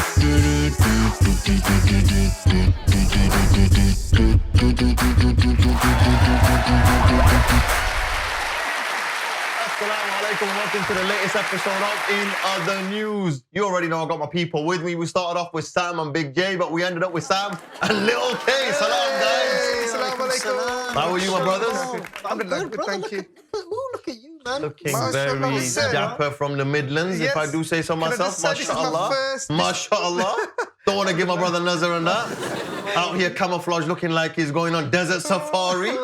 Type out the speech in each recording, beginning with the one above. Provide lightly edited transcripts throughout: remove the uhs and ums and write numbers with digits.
Assalamu alaikum and welcome to the latest episode of In Other News. You already know I got my people with me. We started off with Sam and Big J, but we ended up with Sam and Little K. Salam, guys. Assalamu alaikum. How are you, my brothers? I'm good, brother. Thank you. Look at you, man. Looking very dapper from the Midlands, if I do say so myself. MashaAllah. MashaAllah. Don't want to give my brother Nazar on that. Out here camouflage looking like he's going on desert safari.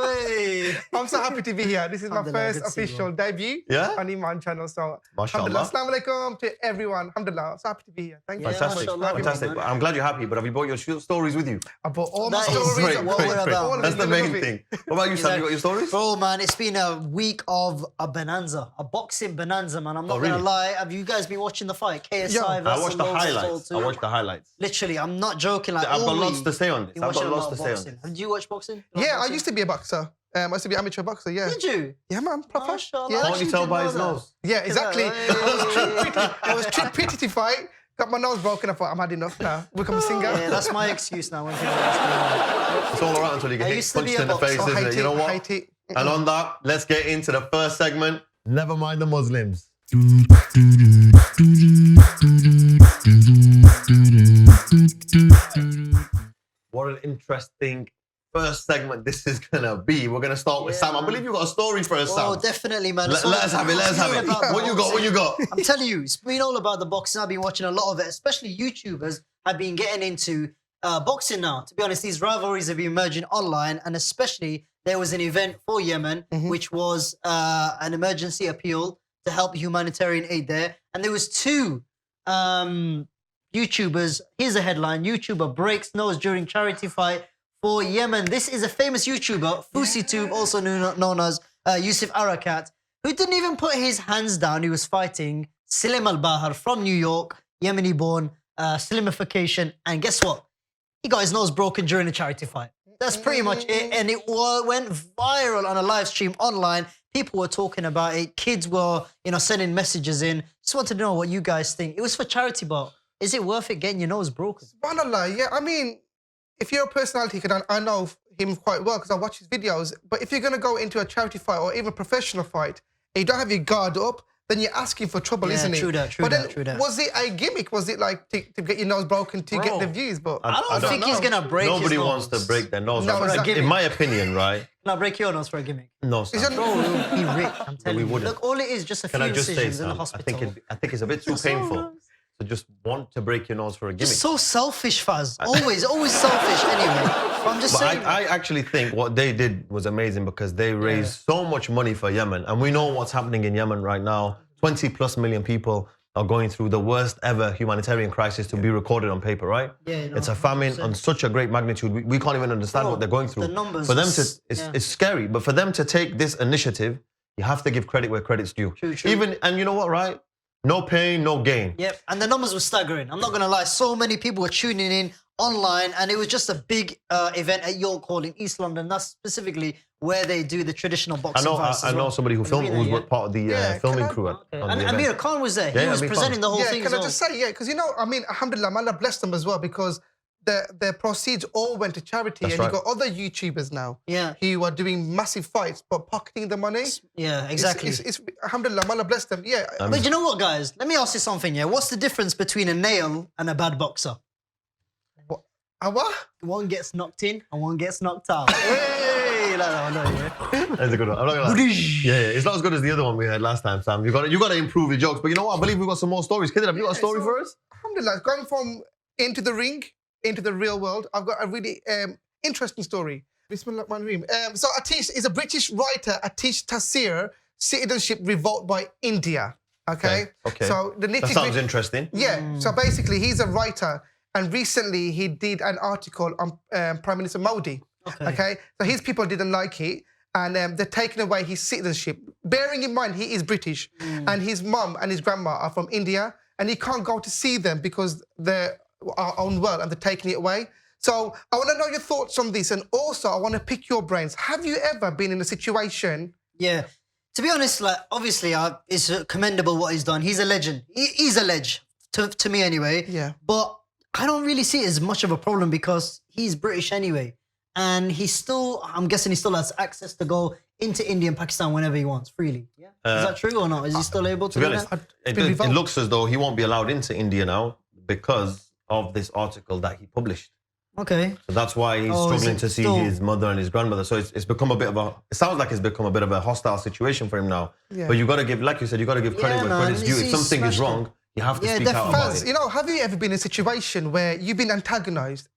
I'm so happy to be here. This is my first official debut on Eman Channel. So, alhamdulillah. Assalamu alaikum to everyone. Alhamdulillah. So happy to be here. Thank you. Fantastic. Fantastic. I'm glad you're happy, but have you brought your stories with you? I brought all my stories. That's the main thing. What about you, Sam? You got your stories? Bro, man, it's been a week of a bonanza, a boxing bonanza, man. I'm not going to lie. Have you guys been watching the fight? KSI versus I watched the highlights. I watched the highlights. Literally, I'm not joking. Like, I've got lots to say on this. I've got lots to say on this. Did you watch boxing? Yeah, I used to be a boxer. I used to be an amateur boxer, yeah. Did you? Yeah, man, proper. Yeah. Can't you tell by his nose? Yeah, exactly. I was too pretty to fight. Got my nose broken. I thought, I'm had enough now. Become a singer. Yeah, that's my excuse now when people ask me. It's all right until you get punched in the face, isn't it? You know what? And on that, let's get into the first segment. Never mind the Muslims. What an interesting first segment this is gonna be. We're gonna start with Sam. I believe you got a story for us, Sam. Oh, definitely, man. Let us have it. Let us have it. What you got? What you got? I'm telling you, it's been all about the boxing. I've been watching a lot of it, especially YouTubers have been getting into boxing now. To be honest, these rivalries have been emerging online, and especially there was an event for Yemen, which was an emergency appeal to help humanitarian aid there, and there was two YouTubers. Here's a headline: YouTuber breaks nose during charity fight for Yemen. This is a famous YouTuber, FusiTube, also known as Yusuf Arakat, who didn't even put his hands down. He was fighting Salim Al-Bahar from New York, Yemeni-born, Slimification, and guess what? He got his nose broken during a charity fight. That's pretty much it, and it went viral on a live stream online. People were talking about it. Kids were, sending messages in. Just wanted to know what you guys think. It was for charity, but is it worth it getting your nose broken? SubhanAllah, yeah. I mean, if you're a personality, because I know him quite well because I watch his videos, but if you're going to go into a charity fight or even a professional fight and you don't have your guard up, then you're asking for trouble, isn't it? True that. Was it a gimmick? Was it like to get your nose broken to get the views? But I don't think he's going to break his nose. Nobody wants to break their nose. No, in my opinion, right? Can I break your nose for a gimmick? No, Sam. Bro, we'll be rich, I'm telling you. wouldn't. Look, all it is just a few incisions in the hospital. I think it's a bit too painful to just want to break your nose for a gimmick. Just so selfish, Faz. Always selfish anyway. I'm just saying. I actually think what they did was amazing because they raised so much money for Yemen. And we know what's happening in Yemen right now. 20+ million people are going through the worst ever humanitarian crisis to be recorded on paper, right? Yeah, no, it's a famine on such a great magnitude. We can't even understand what they're going through. The numbers. For them it's scary. But for them to take this initiative, you have to give credit where credit's due. True. And you know what, right? No pain, no gain. Yep, and the numbers were staggering. I'm not going to lie. So many people were tuning in online, and it was just a big event at York Hall in East London. That's specifically where they do the traditional boxing fights. I know somebody who filmed, who was part of the filming crew. And Amir Khan was there. He was presenting the whole thing. Can I just say, because alhamdulillah, Allah bless them as well, because their proceeds all went to charity. That's right. You've got other YouTubers now who are doing massive fights but pocketing the money. Yeah, exactly. It's alhamdulillah, Allah bless them. Yeah. But you know what, guys? Let me ask you something, what's the difference between a nail and a bad boxer? What? One gets knocked in and one gets knocked out. Hey, That's a good one. I'm not gonna lie. Yeah, it's not as good as the other one we had last time, Sam. You got to improve your jokes. But you know what? I believe we've got some more stories. Kid, have you got a story for us? Alhamdulillah, going from into the ring, into the real world, I've got a really interesting story. Bismillahirrahmanirrahim. So Atish is a British writer, Atish Taseer, Citizenship Revolt by India. Okay. So that sounds interesting. Yeah. So basically, he's a writer, and recently he did an article on Prime Minister Modi. Okay. So his people didn't like it, and they're taking away his citizenship. Bearing in mind he is British, and his mum and his grandma are from India, and he can't go to see them because they're our own world and they're taking it away. So I want to know your thoughts on this, and also I want to pick your brains. Have you ever been in a situation? Yeah. To be honest, like obviously, it's commendable what he's done. He's a legend. He's a ledge to me anyway. Yeah. But I don't really see it as much of a problem because he's British anyway. And I'm guessing he still has access to go into India and Pakistan whenever he wants, freely. Yeah? Is that true or not? Is he still able to be do honest, that? it looks as though he won't be allowed into India now because of this article that he published. Okay. So that's why he's struggling to see his mother and his grandmother. So it's become a bit of it sounds like it's become a bit of a hostile situation for him now. Yeah. But you got to give, like you said, you got to give credit where credit's due. If something is wrong, you have to speak out about it. You know, have you ever been in a situation where you've been antagonized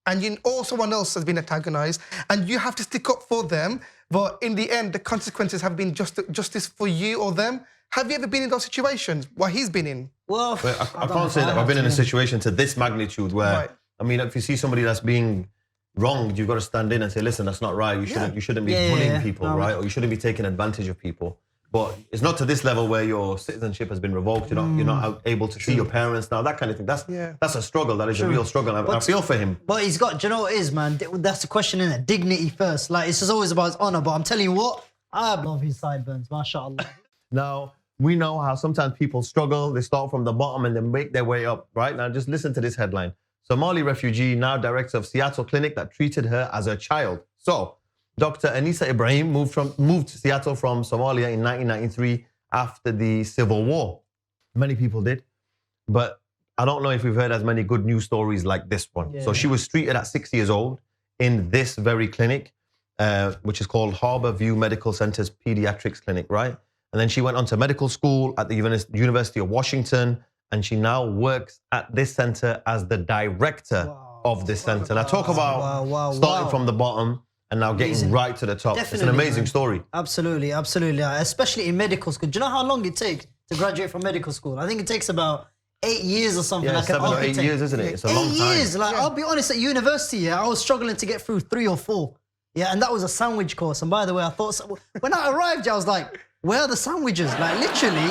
or someone else has been antagonized and you have to stick up for them, but in the end, the consequences have been justice for you or them? Have you ever been in those situations? What he's been in? Well, I can't say that I've been in a situation to this magnitude where, I mean, if you see somebody that's being wronged, you've got to stand in and say, listen, that's not right. You shouldn't be bullying people, right? Or you shouldn't be taking advantage of people. But it's not to this level where your citizenship has been revoked. You're not able to see your parents now. That kind of thing. That's a struggle. That is a real struggle. I feel for him. But he's got. Do you know what it is, man? That's the question, isn't it? Dignity first. Like it's just always about his honor. But I'm telling you what, I love his sideburns. MashaAllah. Now we know how sometimes people struggle. They start from the bottom and then make their way up. Right now, just listen to this headline: Somali refugee now director of Seattle clinic that treated her as a child. So, Dr. Anisa Ibrahim moved to Seattle from Somalia in 1993 after the Civil War. Many people did, but I don't know if we've heard as many good news stories like this one. Yeah. So she was treated at 6 years old in this very clinic, which is called Harbor View Medical Center's Pediatrics Clinic, right? And then she went on to medical school at the University of Washington, and she now works at this center as the director of this center. Now talk about starting from the bottom and now getting right to the top. Definitely, it's an amazing story. Absolutely, absolutely. Especially in medical school. Do you know how long it takes to graduate from medical school? I think it takes about 8 years or something. Yeah, like 7 or 8 years, isn't it? It's a long time. 8 years. Like, I'll be honest, at university, I was struggling to get through 3 or 4. Yeah, and that was a sandwich course. And by the way, I thought, when I arrived, I was like, where are the sandwiches? Like, literally,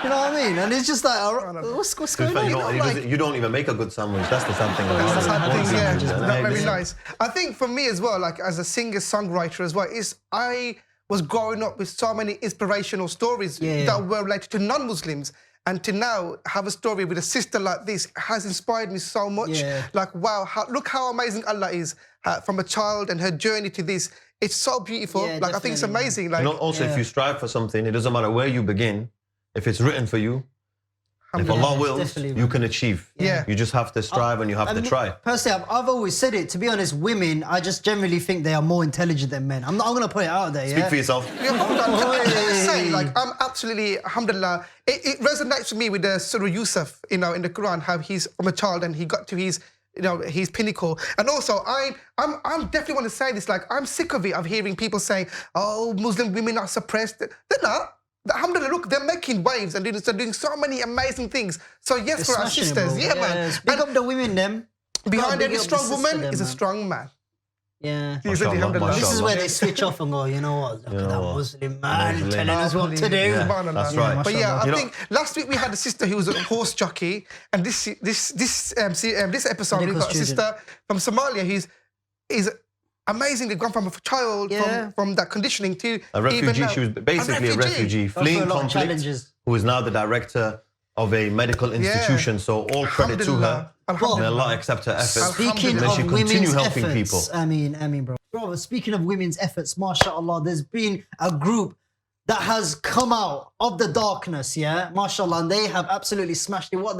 you know what I mean? And it's just like, what's going on? You don't even make a good sandwich. That's the sad thing about it. That's the sad thing, yeah. Just Not very nice. I think for me as well, like as a singer-songwriter as well, I was growing up with so many inspirational stories that were related to non-Muslims. And to now have a story with a sister like this has inspired me so much. Yeah. Like, wow, look how amazing Allah is from a child and her journey to this. It's so beautiful. Yeah, like, I think it's amazing. Like, also, if you strive for something, it doesn't matter where you begin. If it's written for you, if Allah wills, you can achieve. Yeah. You just have to strive and you have to try. Personally, I've always said it. To be honest, women, I just generally think they are more intelligent than men. I'm going to put it out there. Speak for yourself. Yeah, hold on. Can I just say, like, I'm absolutely, alhamdulillah, it resonates with me with the Surah Yusuf, in the Quran, how he's from a child and he got to his pinnacle. And also, I'm definitely want to say this, like, I'm sick of it, of hearing people saying, oh, Muslim women are suppressed. They're not. Alhamdulillah, look, they're making waves and they're doing so many amazing things. So yes, for our sisters, man. Big up the women, them. Behind every strong woman is a strong man. Yeah. This is where they switch off and go, you know what, look at that Muslim man telling us what to do. That's right. But yeah, I think last week we had a sister who was a horse jockey, and this episode we got a sister from Somalia who's amazingly gone from a child from that conditioning to a refugee. She was basically a refugee fleeing conflict, who is now the director of a medical institution. So all credit to her. May Allah accept her efforts. Speaking of women's efforts, I mean, bro. Speaking of women's efforts, mashallah, there's been a group that has come out of the darkness, mashallah, and they have absolutely smashed it. What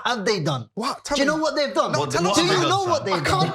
have they done? What? Do you know what they've done? Do you know what they've done?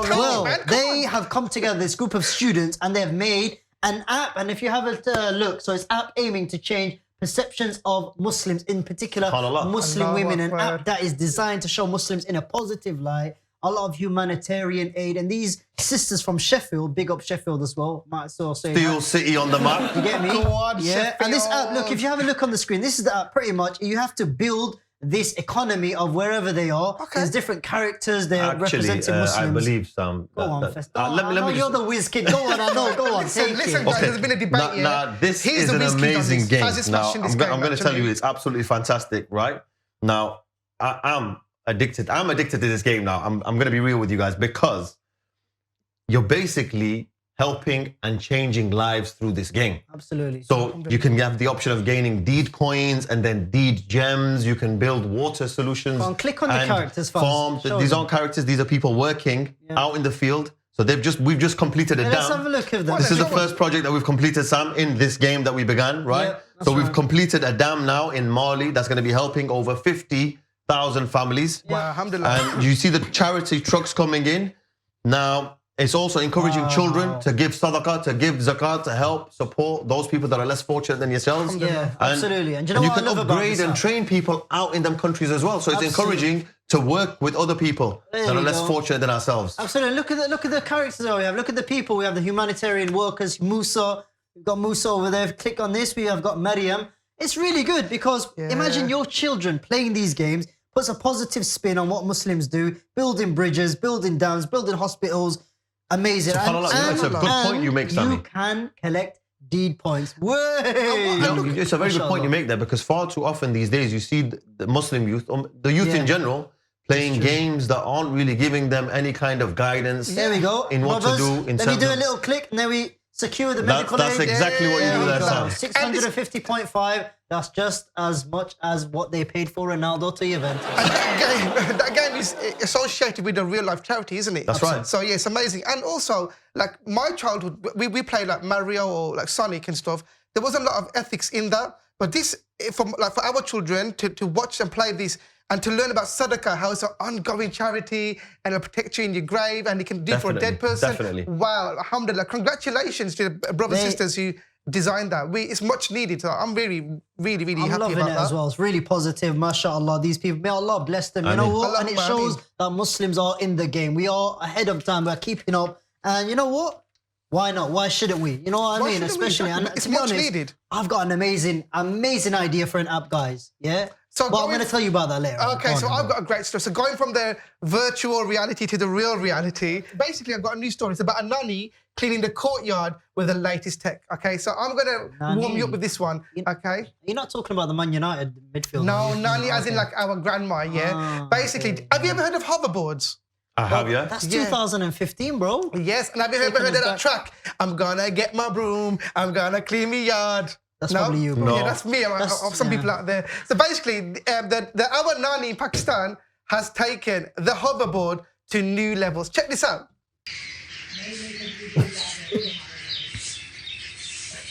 Well, they have come together, this group of students, and they've made an app. And if you have a look, so it's app aiming to change perceptions of Muslims, in particular Muslim women, an app that is designed to show Muslims in a positive light, a lot of humanitarian aid. And these sisters from Sheffield, big up Sheffield as well, might still say Steel City on the map. You get me? Go on, Sheffield. And this app, look, if you have a look on the screen, this is the app pretty much. You have to build this economy of wherever they are. There's different characters, they're representing Muslims. I believe some. Go on, Festa. Let me you're the whiz kid. Go on, I know. Go on, listen, guys, there's been a debate here. Now, this is an amazing game. Now, I'm going to tell you, it's absolutely fantastic, right? Now, I'm addicted. I'm addicted to this game now. I'm going to be real with you guys, because you're basically helping and changing lives through this game. Absolutely. So you can have the option of gaining deed coins and then deed gems. You can build water solutions. Go on, click on the and characters first. farm. Show These them. aren't characters. These are people working out in the field. So we've just completed a Yeah, dam. let's have a look at them. This is the first project that we've completed, Sam, in this game that we began, right? Yeah, that's so we've right. completed a dam now in Mali that's going to be helping over 50,000 families. Wow, alhamdulillah. And you see the charity trucks coming in. Now, it's also encouraging children to give sadaqah, to give zakat, to help support those people that are less fortunate than yourselves. Yeah, absolutely. And you know you what I can love about upgrade this and app? train people out in them countries as well. So it's encouraging to work with other people There that are you less go. fortunate than ourselves. Absolutely. Look at the characters that we have. Look at the people. We have the humanitarian workers, Musa. We've got Musa over there. Click on this. We have got Maryam. It's really good because imagine your children playing these games, puts a positive spin on what Muslims do, building bridges, building dams, building hospitals. Amazing. SubhanAllah, that's a good point you make, Sammy. You can collect deed points. Way. No, it's a very good point you make there because far too often these days you see the Muslim youth, the youth in general, playing games that aren't really giving them any kind of guidance. There we go. In what Brothers, to do. In then we terms do a of- little click and then we secure the medical That's aid. exactly what you do there, Sam. 650.5. That's just as much as what they paid for Ronaldo to Juventus. That game is associated with a real life charity, isn't it? That's right. So yeah, it's amazing. And also, like my childhood, we played like Mario or like Sonic and stuff. There was a lot of ethics in that. But this, for our children to watch and play this and to learn about sadaqah, how it's an ongoing charity and it'll protect you in your grave and it can do for a dead person. Definitely. Wow, alhamdulillah. Congratulations to the brothers and sisters who designed that. It's much needed. So I'm really happy I'm about loving it that. as well. It's really positive. MashaAllah, these people, may Allah bless them. You know what? And it shows that Muslims are in the game. We are ahead of time. We're keeping up. And you know what? Why not? Why shouldn't we? You know what I mean? Especially, and it's to be much honest, needed. I've got an amazing idea for an app, guys. Yeah? So But I'm going to tell you about that later. Okay, so I've I've got a great story. So going from the virtual reality to the real reality, basically I've got a new story. It's about a nanny cleaning the courtyard with the latest tech. Okay, so I'm going to warm you up with this one. Okay. You're not talking about the Man United midfield. No, are you? nanny as in like our grandma, yeah. Basically, have you ever heard of hoverboards? I have, yeah. That's 2015, bro. Yes, and have you ever heard of that track? I'm gonna get my broom, I'm gonna clean me yard. That's probably you, bro. No. Yeah, that's me. Of some people out there. So basically, our nanny in Pakistan has taken the hoverboard to new levels. Check this out.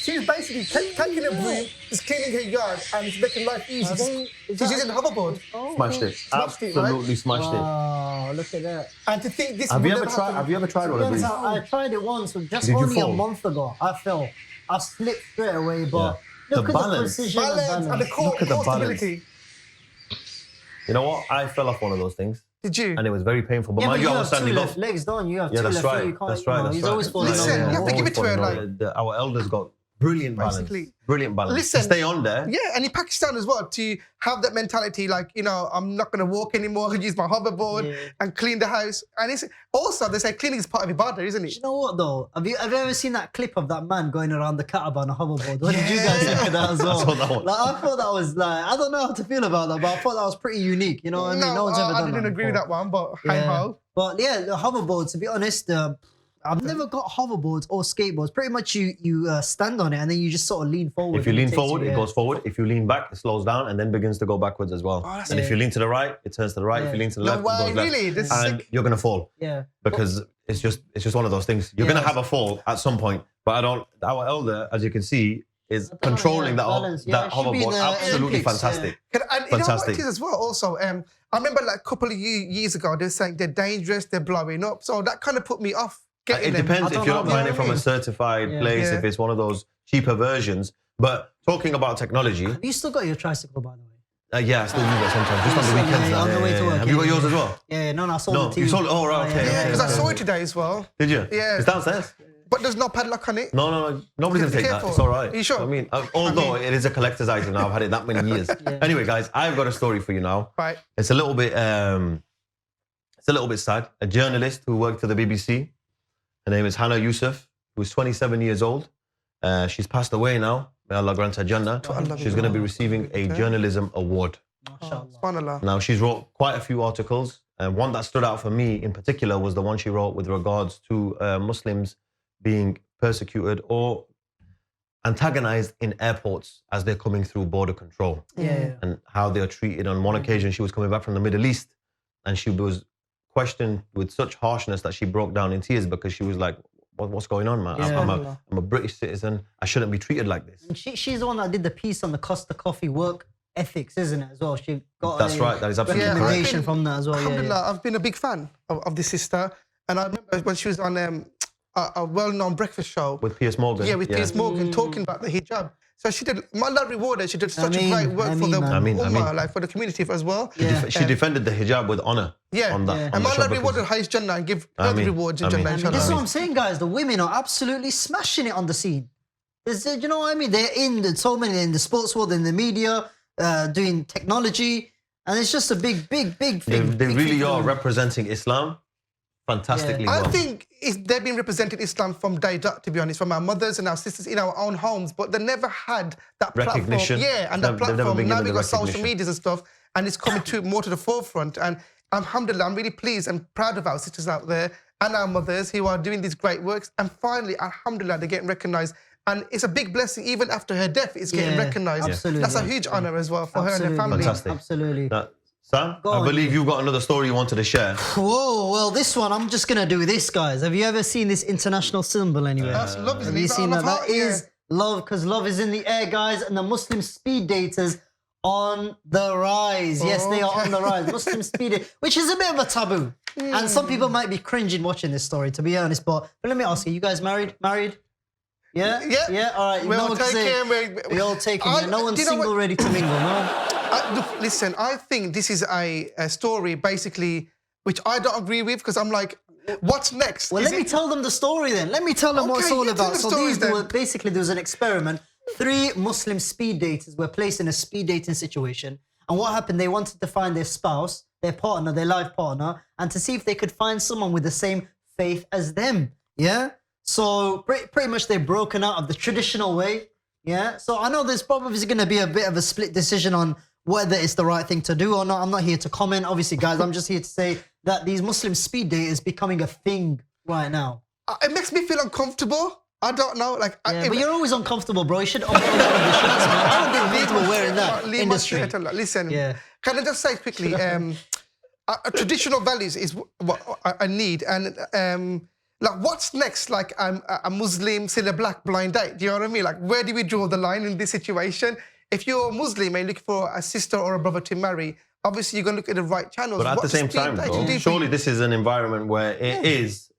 She's basically taking a broom, is cleaning her yard, and it's making life easy. She's using a hoverboard. Smashed it. Smashed it, right? Absolutely smashed it. Oh, look at that. And to think this Have would you ever never tried? happen. Have you ever tried one of these? I tried it once, but just Did you only a fall? month ago. I fell. I slipped straight away, but Yeah. look The at balance. the precision Balance and the core Look at the balance. stability. You know what? I fell off one of those things, Did you? and it was very painful. But Yeah, mind but you, you I was have two standing left up. legs, don't you? You have Yeah, two that's left feet. right. You can't, That's you right. know, That's he's right. always falling Listen, over. you have to give it to her, Our elders got brilliant balance. Basically. Brilliant balance. Listen, Stay on there. Yeah, and in Pakistan as well, to have that mentality, like, you know, I'm not going to walk anymore, I can use my hoverboard and clean the house. And it's also, they say cleaning is part of ibadah, isn't it? You know what though? Have you ever seen that clip of that man going around the Kaaba on a hoverboard? What did you guys think of that as well? I saw that one. Like, I thought that was like, I don't know how to feel about that, but I thought that was pretty unique. You know what I mean? No one's ever done I didn't that agree with before. that one, but hey ho. But yeah, the hoverboard, to be honest, I've never got hoverboards or skateboards. Pretty much you stand on it and then you just sort of lean forward. If you and lean takes forward, you, it goes forward. If you lean back, it slows down and then begins to go backwards as well. that's And if you lean to the right, it turns to the right. If you lean to the left, it goes left. really? This is And sick. you're gonna fall Yeah. because it's just one of those things. You're gonna have a fall at some point. But Our elder, as you can see, is controlling that balance. Yeah, that it should be in hoverboard. the Absolutely Olympics, fantastic. And you know what Fantastic. it is as well, also, I remember like a couple of years ago, they were saying they're dangerous, they're blowing up. So that kind of put me off getting It them. depends I if don't you're know, not you know buying it what from I a mean? certified place, Yeah. if it's one of those cheaper versions. But talking about technology, Have you still got your tricycle, by the way? yeah, I still use it sometimes, just on the Yeah, weekends. on the way to work, Have you got yeah, yours yeah. as well? Yeah, no, I sold No, it to you sold it. Oh, right, okay. Yeah, because I okay. saw it today as well. Did you? Yeah. It's downstairs. But there's no padlock on it. No, nobody's gonna Be take that. careful. It's all right. Are you sure? I mean, although it is a collector's item now, I've had it that many years. Anyway, guys, I've got a story for you now. Right. It's a little bit sad. A journalist who worked for the BBC. Her name is Hanna Yusuf, who's 27 years old. She's passed away now. May Allah grant her Jannah. She's going to be receiving a journalism award. Subhanallah. Now, she's wrote quite a few articles. And one that stood out for me in particular was the one she wrote with regards to Muslims being persecuted or antagonized in airports as they're coming through border control. And how they are treated. On one occasion, she was coming back from the Middle East and she was questioned with such harshness that she broke down in tears because she was like, what's going on, man? I'm a British citizen. I shouldn't be treated like this. And she's the one that did the piece on the Costa Coffee work ethics, isn't it, as well? She got That's right. That is absolutely recommendation correct. from that as well. Alhamdulillah, I've been a big fan of this sister. And I remember when she was on a well-known breakfast show. With Piers Morgan. Yeah, with Piers Morgan talking about the hijab. So she did, Allah reward her, she did such a great work for the ummah, like for the community as well. She defended the hijab with honor. On that. And Allah rewarded her his Jannah and give further rewards in Jannah, inshallah. This is what I'm saying, guys. The women are absolutely smashing it on the scene. You know what I mean? They're in so many, in the sports world, in the media, doing technology. And it's just a big thing. They really are representing Islam fantastically well. I think they've been representing Islam from day dot, to be honest, from our mothers and our sisters in our own homes, but they never had that recognition. Platform. And that platform. Now we've got social medias and stuff, and it's coming more to the forefront. And alhamdulillah, I'm really pleased and proud of our sisters out there and our mothers who are doing these great works. And finally, alhamdulillah, they're getting recognized. And it's a big blessing, even after her death, it's getting recognized. Absolutely. That's a huge honor as well for her and her family. Fantastic. Absolutely. Sam, I believe you've got another story you wanted to share. Whoa, well, this one, I'm just going to do this, guys. Have you ever seen this international symbol anywhere? That's love, isn't it? Have you seen that? That is love, because love is in the air, guys, and the Muslim speed daters on the rise. Yes, they are on the rise. Muslim speed daters, which is a bit of a taboo. And some people might be cringing watching this story, to be honest. But let me ask you guys married? Yeah? Yeah, all right. We all take him. We all take him. No one's single, ready to mingle, no? Look, listen, I think this is a story, basically, which I don't agree with, because I'm like, what's next? Well, let me tell them the story then. Let me tell them what it's all about. So basically, there was an experiment. 3 Muslim speed daters were placed in a speed dating situation. And what happened, they wanted to find their spouse, their partner, their life partner, and to see if they could find someone with the same faith as them. Yeah? So pretty much they're broken out of the traditional way. Yeah? So I know there's probably going to be a bit of a split decision on whether it's the right thing to do or not. I'm not here to comment. Obviously, guys, I'm just here to say that these Muslim speed date is becoming a thing right now. It makes me feel uncomfortable. I don't know. But you're always uncomfortable, bro. You should open one of the shirts, man. I don't think people wearing that industry. Listen, can I just say quickly, traditional values is what I need. And like, what's next? Like, I'm a Muslim, still a black blind date. Do you know what I mean? Like, where do we draw the line in this situation? If you're Muslim and looking for a sister or a brother to marry, obviously you're going to look at the right channels. But at the same time, though, surely this is an environment where it is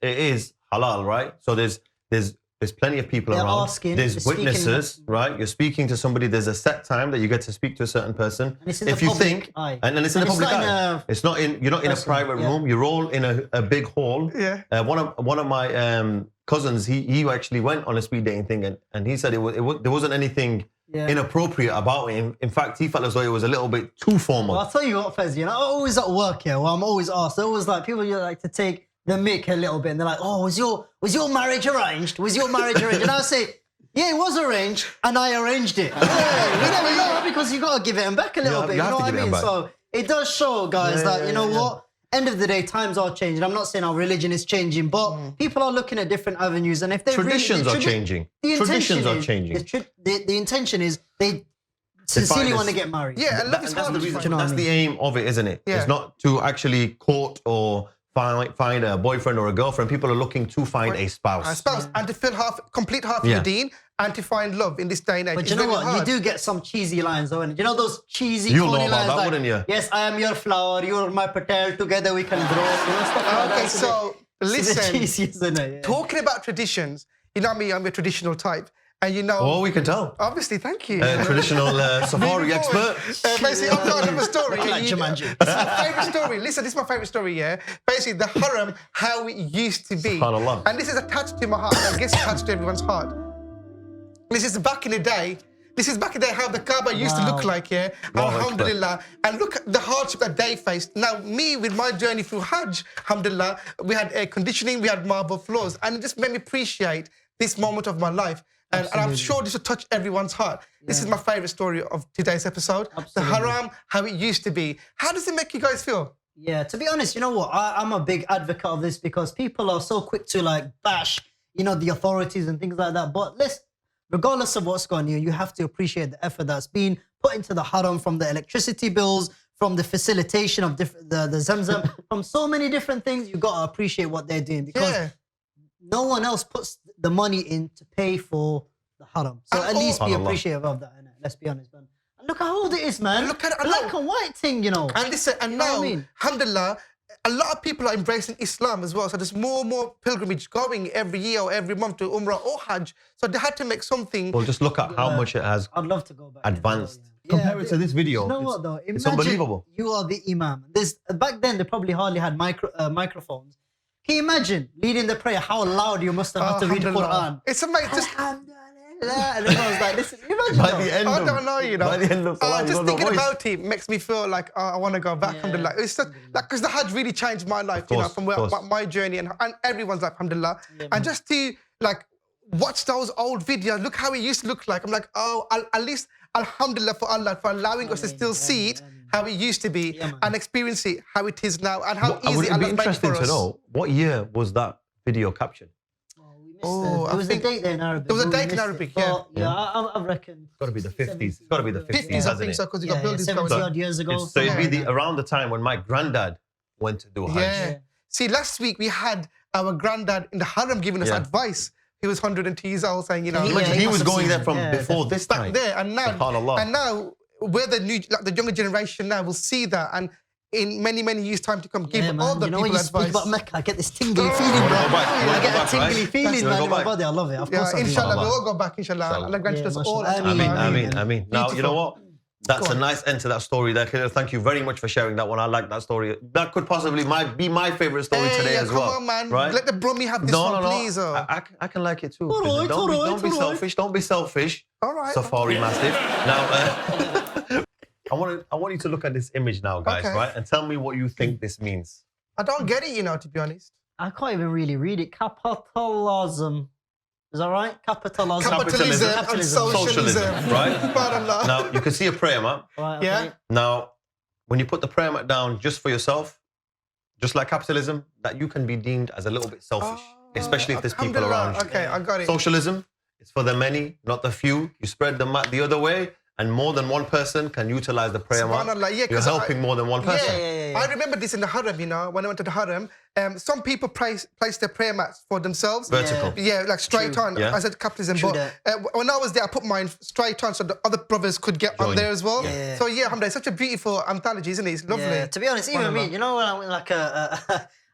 halal, right? So there's plenty of people around. There's witnesses, right? You're speaking to somebody. There's a set time that you get to speak to a certain person. If you think, and then it's in the public eye. It's not in. You're not in a private room. You're all in a big hall. Yeah. One of my cousins, he actually went on a speed dating thing, and he said there wasn't anything inappropriate about it. In fact, he felt as though it was a little bit too formal. Well, I'll tell you what, Fez, I'm always at work here. Well, I'm always asked. There always like people like to take the mick a little bit, and they're like, "Oh, was your marriage arranged? Was your marriage arranged?" And I say, "Yeah, it was arranged, and I arranged it." You never know, because you got to give it back a little bit. You know what I mean? So it does show, guys, that you know what. End of the day, times are changing. I'm not saying our religion is changing, but people are looking at different avenues. And if they traditions are changing, traditions are changing. The intention is they sincerely want to get married. Yeah, and that's the reason. That's the aim of it, isn't it? It's not to actually court or find a boyfriend or a girlfriend. People are looking to find a spouse. A spouse, and to fill complete half your deen, and to find love in this day and age. But you know what? You do get some cheesy lines, though. You know those cheesy, corny lines that, like, wouldn't you? "Yes, I am your flower, you're my petal, together we can grow." You know, stuff like that. So listen, cheesy, isn't it? Talking about traditions, you know me, I'm a traditional type. And you know... Oh, we can tell. Obviously, thank you. Traditional safari expert. Basically, I've got another story. Like Jumanji. This is my favourite story. Listen, this is my favourite story, yeah? Basically, the haram, how it used to be. And this is attached to my heart. I guess attached to everyone's heart. This is back in the day. This is back in the day how the Kaaba used to look like, yeah? Alhamdulillah. And look at the hardship that they faced. Now, me, with my journey through Hajj, alhamdulillah, we had air conditioning, we had marble floors. And it just made me appreciate this moment of my life. And I'm sure this will touch everyone's heart. This is my favourite story of today's episode. The haram, how it used to be. How does it make you guys feel? Yeah, to be honest, you know what? I'm a big advocate of this because people are so quick to like bash, the authorities and things like that. But regardless of what's going on, you have to appreciate the effort that's been put into the haram, from the electricity bills, from the facilitation of the Zamzam, from so many different things. You got to appreciate what they're doing, because no one else puts the money in to pay for the haram. So at least be appreciative of that, innit? Let's be honest, man. And look how old it is, man. Look at it, like a white thing, And listen, and now, alhamdulillah, a lot of people are embracing Islam as well. So there's more and more pilgrimage going every year or every month to Umrah or Hajj. So they had to make something. Well, just look at how much it has I'd love to go back advanced. Yeah. Compare it to this video. You know what though? It's Imagine unbelievable. you are the imam. Back then they probably hardly had microphones. Can you imagine leading the prayer? How loud you must have had to read the Quran. It's amazing. Just, and everyone's like, listen, imagine By the end I don't know, By the end of Salah, just thinking about it makes me feel like I want to go back. Alhamdulillah. It's just like, because the Hajj really changed my life, from my journey and everyone's life, alhamdulillah. And just to like watch those old videos, look how it used to look like. I'm like, at least alhamdulillah for Allah for allowing us to still see it how it used to be and experience it how it is now, and how easy Allah made it for us. It would be interesting to know what year was that video captured. There was a date there in Arabic. There was a date in Arabic, I reckon. It's got to be the 50s. It's got to be the 50s, I think so, because you got buildings 70 odd years ago. So it'd be around the time when my granddad went to do Hajj. Yeah. See, last week we had our granddad in the Haram giving us advice. He was 102 years old, saying, he was going there from before this time. Back there, and now we're the younger generation now will see that, and in many years' time to come, give all the people advice. Speak about Mecca, I get this tingly feeling, bro. I get a tingly feeling, man, in my body. I love it. Of course, inshallah, we'll all go back, inshallah. Allah grant us all. Ameen. Now, you know what? That's a nice end to that story there. Thank you very much for sharing that one. I like that story. That could possibly be my favorite story today as well. Come on, man. Right? Let the Brummy have this one, please. I can like it too. Don't be selfish. Don't be selfish. All right. Safari Mastiff. Now, I want you to look at this image now, guys, right? And tell me what you think this means. I don't get it, to be honest. I can't even really read it. Capitalism. Is that right? Capitalism and socialism. Right? Now, you can see a prayer mat. Right, yeah. Now, when you put the prayer mat down just for yourself, just like capitalism, that you can be deemed as a little bit selfish, especially if there's people around you. Okay, I got it. Socialism, it's for the many, not the few. You spread the mat the other way, and more than one person can utilize the prayer mat. You're helping more than one person. I remember this in the Haram, when I went to the Haram. Some people place their prayer mats for themselves. Vertical. Yeah, like straight on. Yeah. I said capitalism, but when I was there, I put mine straight on so the other brothers could get on there as well. Yeah. So alhamdulillah, it's such a beautiful anthology, isn't it? It's lovely. Yeah, to be honest, even me, when I went like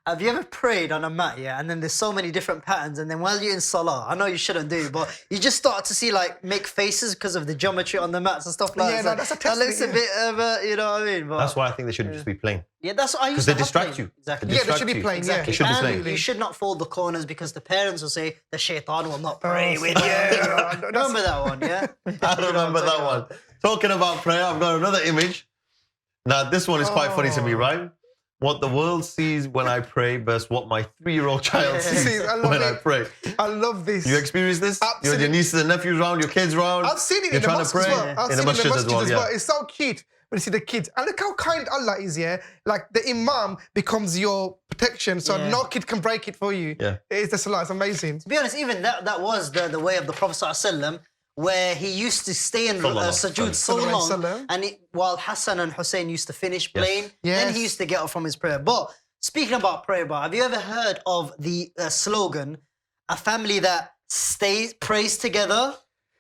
have you ever prayed on a mat, and then there's so many different patterns, and then while you're in salah, I know you shouldn't do, but you just start to see make faces because of the geometry on the mats and stuff like that. Yeah, that's a test. That looks a bit of you know what I mean? But that's why I think they should just be plain. Yeah, that's what I used to because they distract you. Exactly. They should be plain. Exactly. They should be plain. You should not fold the corners because the parents will say the shaitan will not pray with you. Remember that one, yeah? I remember that one. Talking about prayer, I've got another image. Now, this one is quite funny to me, right? What the world sees when I pray versus what my 3-year-old child sees when I pray. I love this. You experience this? Absolutely. You had your nieces and nephews around, your kids around. I've seen it You're in the trying mosque to pray as well. in the masjid as well. It's so cute when you see the kids. And look how kind Allah is, Like the imam becomes your protection, so no kid can break it for you. Yeah. It's the salah, it's amazing. To be honest, even that was the way of the Prophet ﷺ, where he used to stay in sujood so long, and while Hassan and Hussein used to finish playing, then he used to get up from his prayer. But speaking about prayer, have you ever heard of the slogan, a family that prays together?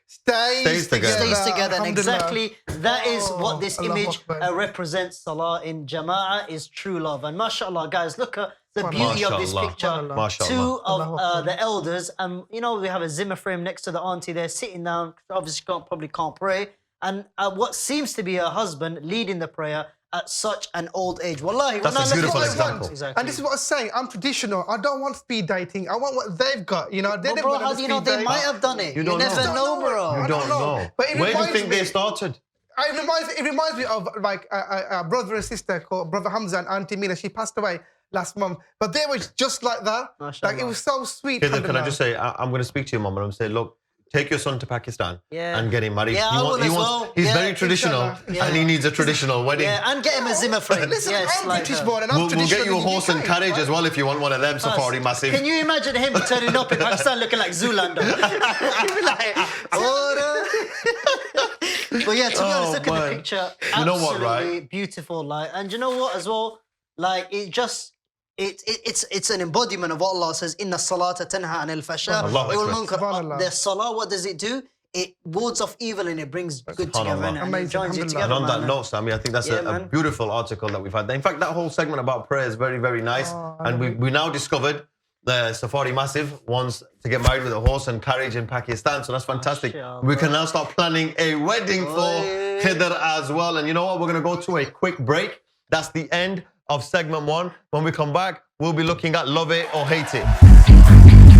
Stays together. And exactly that is what this image represents. Salah in Jama'ah is true love. And mashallah, guys, look at the beauty of this picture. Two of the elders, and we have a Zimmer frame next to the auntie there sitting down, obviously probably can't pray, and what seems to be her husband leading the prayer at such an old age. Wallahi, that's a beautiful example. Exactly. And this is what I'm saying. I'm traditional. I don't want speed dating. I want what they've got. They bro, how do you know they might have done it? You never know, bro. You don't know. But where do you think they started? It reminds me of like a brother and sister called Brother Hamza and Auntie Mina. She passed away last month. But they were just like that. Like it was so sweet. Okay, then can I just say, I'm going to speak to your mum and I'm saying, look, take your son to Pakistan Yeah. and get him married. Yeah, I will as well. He's Yeah, very traditional inshallah. and he needs a traditional wedding. Yeah, and get him a Zimmer frame. Listen, yes, I'm like British her. born and I'm We'll traditional get you a in the horse and UK, carriage right? as well if you want one of them Safari Massive. Can you imagine him turning up in Pakistan looking like Zoolander? He'd be like, what? But yeah, to be honest, look at man. the picture. You know what, Absolutely right? beautiful. Like, and you know what as well? Like, it's an embodiment of what Allah says. Inna salata tanha anil fasha Allahu wal Akbar. munkar. Subhanallah. The salah, what does it do? It wards off evil and it brings good together. Subhanallah. And it Amazing, joins you alhamdulillah. together. And on that man. note, Sammy, I think that's Yeah, a man. beautiful article that we've had. In fact, that whole segment about prayer is very, very nice. And we now discovered the Safari Massive wants to get married with a horse and carriage in Pakistan. So that's fantastic. Mashallah. We can now start planning a wedding for Oi. Khidr as well. And you know what? We're going to go to a quick break. That's the end of segment 1. When we come back, we'll be looking at Love It or Hate It.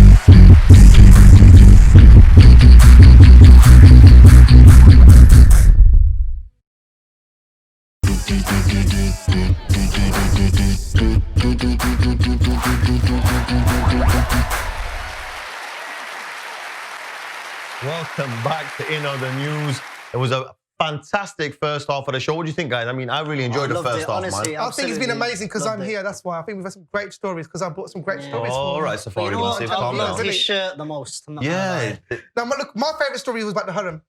Welcome back to In on the News. It was a fantastic first half of the show. What do you think, guys? I mean, I really enjoyed the loved first it, half, honestly. man. I think it's been Absolutely amazing because loved I'm it. here. That's why I think we've had some great stories because I brought some great stories. for All you. right, But Safari you know what? Massive, I calm love down. his shirt the most. I'm not gonna Yeah, lie. Now, look, my favorite story was about the Haram.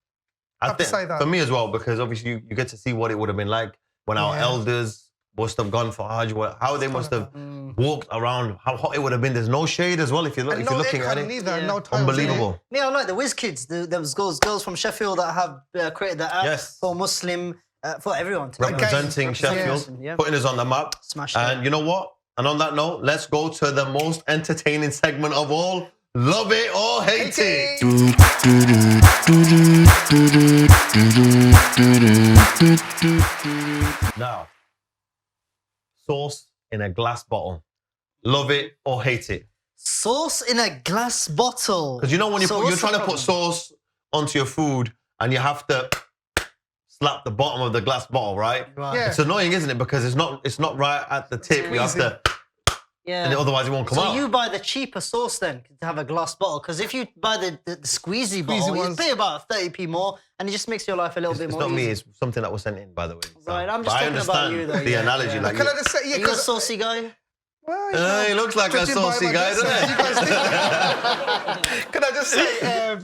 I have to think say that. for me as well, because obviously you get to see what it would have been like when our Yeah. elders must have gone for Hajj, how they must have walked around, how hot it would have been. There's no shade as well if you're, And if no you're looking at aircon it. neither, Yeah. no tiles. Unbelievable. Yeah, I like the whiz kids. Those girls from Sheffield that have created the app Yes. for Muslim, for everyone. To Representing Sheffield, Yeah. putting us on the map. Smashed it. And you know what? And on that note, let's go to the most entertaining segment of all. Love it or hate it. Now, sauce in a glass bottle. Love it or hate it. Sauce in a glass bottle. Because you know when So you're what's trying the to put problem? sauce onto your food and you have to slap the bottom of the glass bottle, right? Right. Yeah. It's annoying, isn't it? Because it's not right at the tip. You have to, Yeah. and otherwise it won't come So out. you buy the cheaper sauce then to have a glass bottle, because if you buy the squeezy bottle, you ones. pay about 30p more, and it just makes your life a little bit It's more not me. easy. It's something that was sent in, by the way. So- Right, I'm but just I talking about understand you though, the yeah, analogy. yeah. Like Can I just say, yeah, Are you a 'cause- saucy guy? well, you know, he looks like a judging by saucy my guy, dress, doesn't you guys think- Can I just say,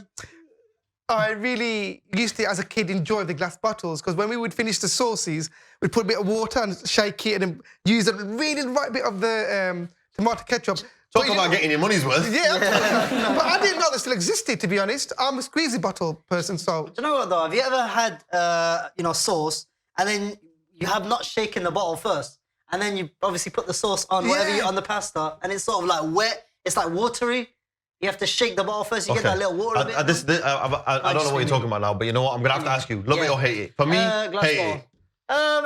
I really used to, as a kid, enjoy the glass bottles because when we would finish the sauces, we'd put a bit of water and shake it and then use a really right bit of the tomato ketchup. Talk But you about know- getting your money's worth. Yeah, but I didn't know they still existed, to be honest. I'm a squeezy bottle person, so... Do you know what though? Have you ever had sauce and then you have not shaken the bottle first, and then you obviously put the sauce on whatever Yeah. you on the pasta, and it's sort of like wet. It's like watery. You have to shake the bottle first. You get that little water bit. I don't know what you're talking about now, but you know what? I'm gonna have to ask you: love it or hate it? For me, glass hate bottle. it.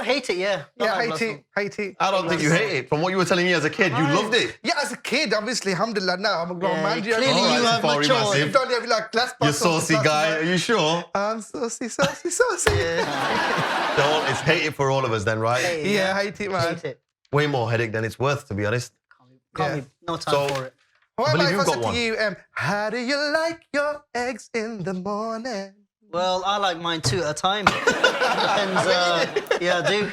Hate it, yeah. Not Yeah, like hate glass it, hate it. I don't think you hate it. From what you were telling me as a kid, you loved it. Yeah, as a kid, obviously, alhamdulillah, now I'm a grown Yeah, man. Do you clearly know? you have Safari matured. Massive. Don't you have like glass You bottles? saucy guy. Are you sure? I'm saucy, saucy, saucy. Don't. It's hate it for all of us then, right? Hate it, Yeah, hate it, man. Hate it. Way more headache than it's worth, to be honest. Can't Yeah. be, no time So- for it. What believe about if I you've got said to one. you, how do you like your eggs in the morning? Well, I like mine two at a time. Depends, yeah, I do.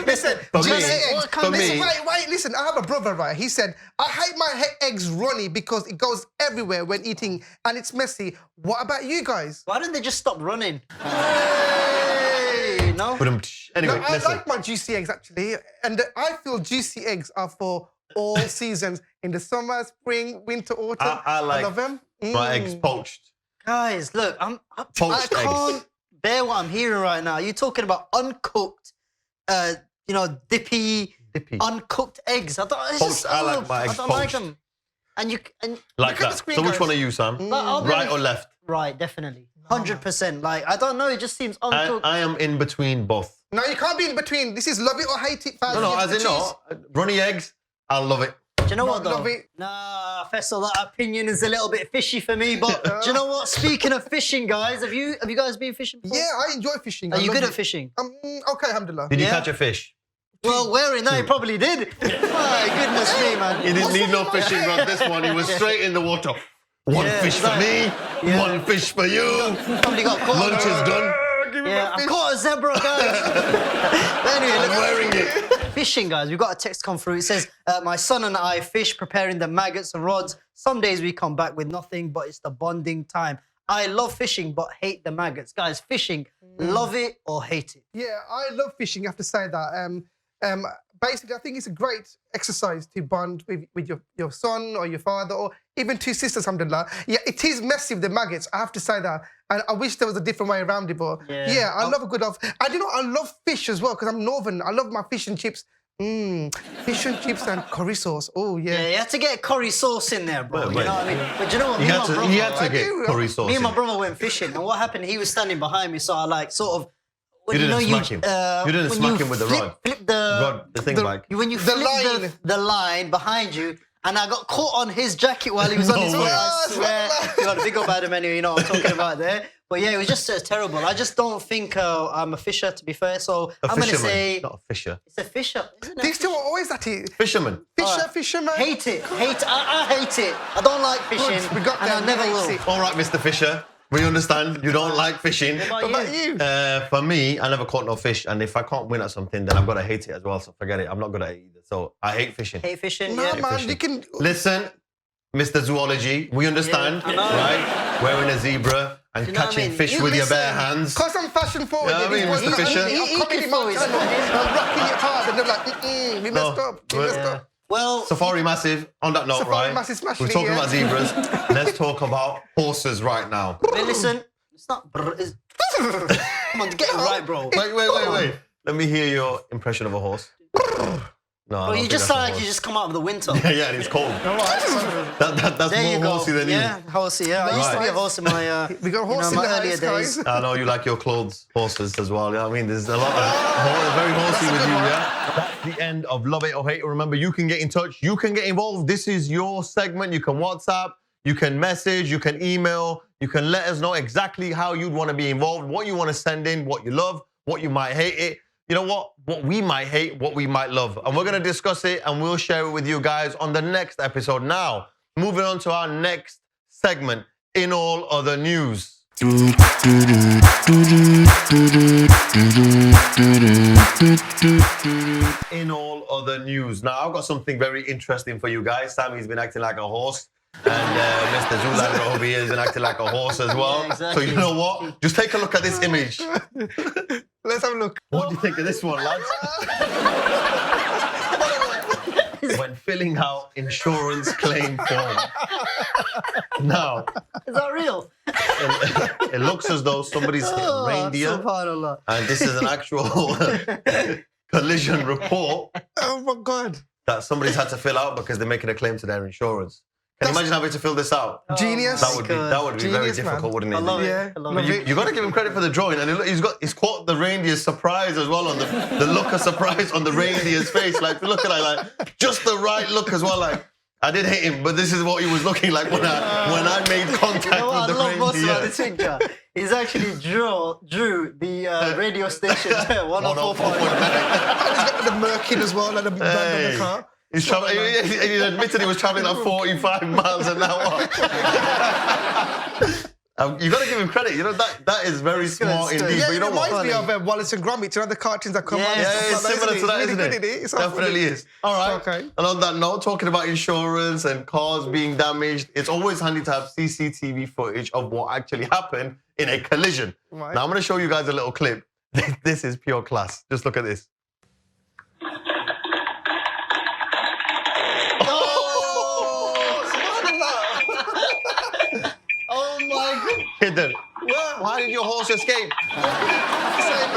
Listen, For do you me- hate eggs? what kind of- Listen, me- wait, listen, I have a brother, right? He said, I hate my eggs runny because it goes everywhere when eating and it's messy. What about you guys? Why don't they just stop running? Hey, no? Anyway, No, I listen. like my juicy eggs, actually. And I feel juicy eggs are for all seasons. In the summer, spring, winter, autumn. I like love them. my eggs poached. Guys, look, I Poached can't bear what I'm hearing right now. You're talking about uncooked, dippy, Dippy. uncooked eggs. I don't. It's Poached, just, I like my eggs I don't like poached. them. And you and Like Look at the that. screen, So which guys. one are you, Sam? but I'll be Right or honest- left? Right, definitely, 100%. Like I don't know, it just seems uncooked. I am in between both. No, you can't be in between. This is love it or hate it, fam. No, You as get in to no. Runny eggs, I love it. Do you know No, what though? love it. Nah, Faisal, that opinion is a little bit fishy for me. But do you know what? Speaking of fishing, guys, have you guys been fishing before? Yeah, I enjoy fishing. Are I you love good it. at fishing? Okay, alhamdulillah. Did you Yeah. catch a fish? Well, wearing that, you probably did. My goodness me, man. He didn't What's need in no my fishing head? rod. This one, he was straight in the water. One Yeah, fish for me, one fish for you. Probably got caught. Lunch is done. Yeah, I caught a zebra, guys. But anyway, I'm wearing it. fishing, guys. We've got a text come through. It says, my son and I fish, preparing the maggots and rods. Some days we come back with nothing, but it's the bonding time. I love fishing, but hate the maggots. Guys, fishing, love it or hate it? Yeah, I love fishing. I have to say that. Basically, I think it's a great exercise to bond with your son or your father or even two sisters, alhamdulillah. Yeah, it is messy with the maggots. I have to say that. And I wish there was a different way around it, but yeah, I love a good off. I do know I love fish as well because I'm northern. I love my fish and chips. Fish and chips and curry sauce. Oh, yeah. Yeah, you had to get curry sauce in there, bro. You know what I mean? But you know what? You had to get curry sauce. Me and my in. brother went fishing, and what happened? He was standing behind me, so I like sort of. You didn't smack him. You didn't when smack him with the rod. Flip the thing back. When you flip the line behind you, and I got caught on his jacket while he was on his way. foot. I swear. You got to big up Adam anyway. You know what I'm talking about there. But yeah, it was just terrible. I just don't think I'm a fisher, to be fair. So I'm going to say... Not a fisher. It's a fisher, isn't it? These two are always at it. Fisherman. Fisherman. Hate it. I hate it. I don't like fishing. We got and I never will. All right, Mr. Fisher. We understand you don't like fishing. What about you? For me, I never caught no fish. And if I can't win at something, then I've got to hate it as well. So forget it. I'm not good at it either. So I hate fishing. Hate fishing? No, Yeah. man, Fishing. you can... Listen, Mr. Zoology, we understand, I know. right? Wearing a zebra and You know what I catching mean? fish You with your listen. bare hands. Because I'm fashion forward. Yeah, I mean, Mr. Fisher. He can forward. I'm rocking it hard. And they're like, we messed up. We messed up. Well, Safari Massive, on that note, Safari right? Massive smashing We're it, talking yeah. about zebras. Let's talk about horses right now. but listen, it's not. It's, come on, get it right, bro. Wait. Let me hear your impression of a horse. No, I Bro, don't you think just that's a sound like horse. you just come out of the winter. Yeah, and it's cold. That's There you more go. horsey than Yeah, horsey. Yeah, I used to be a Right. horse in my. We got a horse my in the earlier house, days. guys. I know you like your clothes horses as well. You know what I mean? There's a lot of very horsey with you, yeah? That's the end of Love It or Hate It. Remember, you can get in touch. You can get involved. This is your segment. You can WhatsApp. You can message. You can email. You can let us know exactly how you'd want to be involved, what you want to send in, what you love, what you might hate it. You know what we might hate, what we might love. And we're going to discuss it and we'll share it with you guys on the next episode. Now, moving on to our next segment, In All Other News. In all other news. Now, I've got something very interesting for you guys. Sammy's been acting like a horse. And Mr. Zoolander over here has been acting like a horse as well. Yeah, exactly. So you know what? Just take a look at this image. Let's have a look. What do you think of this one, lads? When filling out insurance claim form. Now, Is that real? it looks as though somebody's hit a reindeer. Subhanallah. And this is an actual collision report Oh, my God. that somebody's had to fill out because they're making a claim to their insurance. Can you imagine having to fill this out? Genius. That would be very Genius, man. difficult, wouldn't it? I love Yeah. it. I love But it. you got to give him credit for the drawing, and he's caught the reindeer's surprise as well on the look of surprise on the reindeer's face. Like look at like just the right look as well. Like I did hit him, but this is what he was looking like when I made contact You know what I with the love most about reindeer. this picture? He's actually drew the radio station 104.9. And he's got the Merkin as well, like the brand on the car. He admitted he was traveling like 45 miles an hour. You got to give him credit. You know that is very smart it's good. indeed. Yeah, But you it know what? reminds me of Wallace and Gromit. You know the cartoons that come Yeah, on? yeah, and Yeah, stuff it's like similar to that, It's isn't really it? good, It's all Definitely funny. is. All right. Okay. And on that note, talking about insurance and cars being damaged, it's always handy to have CCTV footage of what actually happened in a collision. Right. Now, I'm going to show you guys a little clip. This is pure class. Just look at this. Oh my god. Kidden. Why did your horse escape?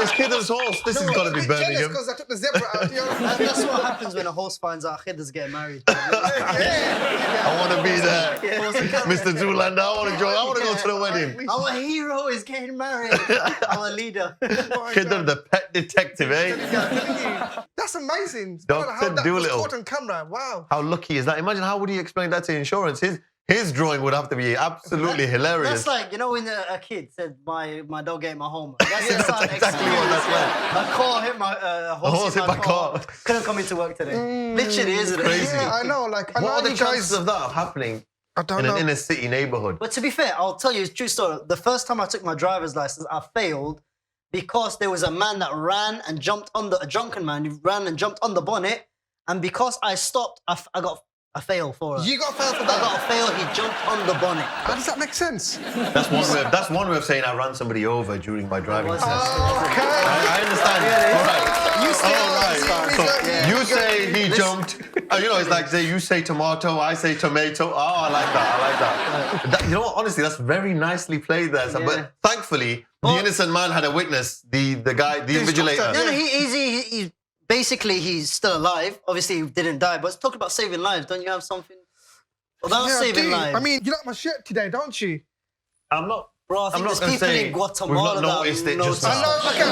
It's Kidden's horse. This has got to be Birmingham. Because I took the zebra out. You know? That's what happens when a horse finds out Khidr's getting married. I want to be there. Mr. Zoolander, I want to join. I want to go to the wedding. Our hero is getting married. Our leader. Kidden, the pet detective, eh? That's amazing. Dr. How that was Dolittle. caught on camera. Wow. How lucky is that? Imagine how would he explain that to insurance? His drawing would have to be absolutely hilarious. That's like, you know, when a kid said, my dog ate my homework. That's Yeah, that's exactly what that's like. A car hit my A horse hit my car. Couldn't come into work today. Literally, isn't it? Crazy. Yeah, I know. Like, I What know are the you chances guys. of that happening I don't in know. an inner city neighborhood. But to be fair, I'll tell you a true story. The first time I took my driver's license, I failed because there was a man that ran and jumped on a drunken man who ran and jumped on the bonnet. And because I stopped, I got a fail for it. You got failed for I that? got a fail, he jumped on the bonnet. How does that make sense? That's one way of saying I ran somebody over during my driving test. Okay. I understand. All right. You say All right. So Yeah. you say he jumped. You know, it's like say you say tomato, I say tomato. Oh, I like that. You know what? Honestly, that's very nicely played there. So, Yeah. but thankfully, the innocent man had a witness. The guy, the invigilator. No, he's basically he's still alive. Obviously, he didn't die. But talk about saving lives. Don't you have something about Yeah, saving dude. lives? I mean, you like my shirt today, don't you? I'm not. Bro, I think I'm not there's gonna people say in Guatemala we've not noticed that it just I now. know. Okay.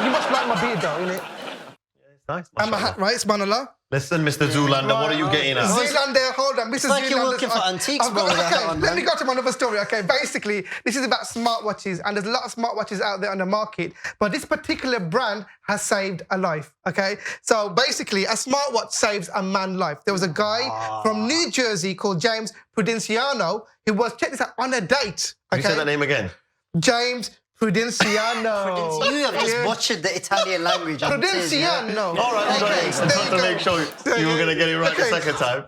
You must like my beard, though, innit? It's nice. And my hat, right? Subhanallah. Listen, Mr. Zoolander, what are you getting at? Zoolander, hold on. Mr. like you're Zoolander, working for antiques, bro, with that Okay, on, let man. me go to my another story, okay? Basically, this is about smartwatches, and there's a lot of smartwatches out there on the market, but this particular brand has saved a life, okay? So basically, a smartwatch saves a man's life. There was a guy from New Jersey called James Prudenciano who was, check this out, on a date, Can you say okay? that name again? James Prudenciano. You have just Yeah. butchered the Italian language. I'm serious, yeah? Prudenciano. All right, Okay, I just there had you to go. make sure you were going to get it right the Okay. second time.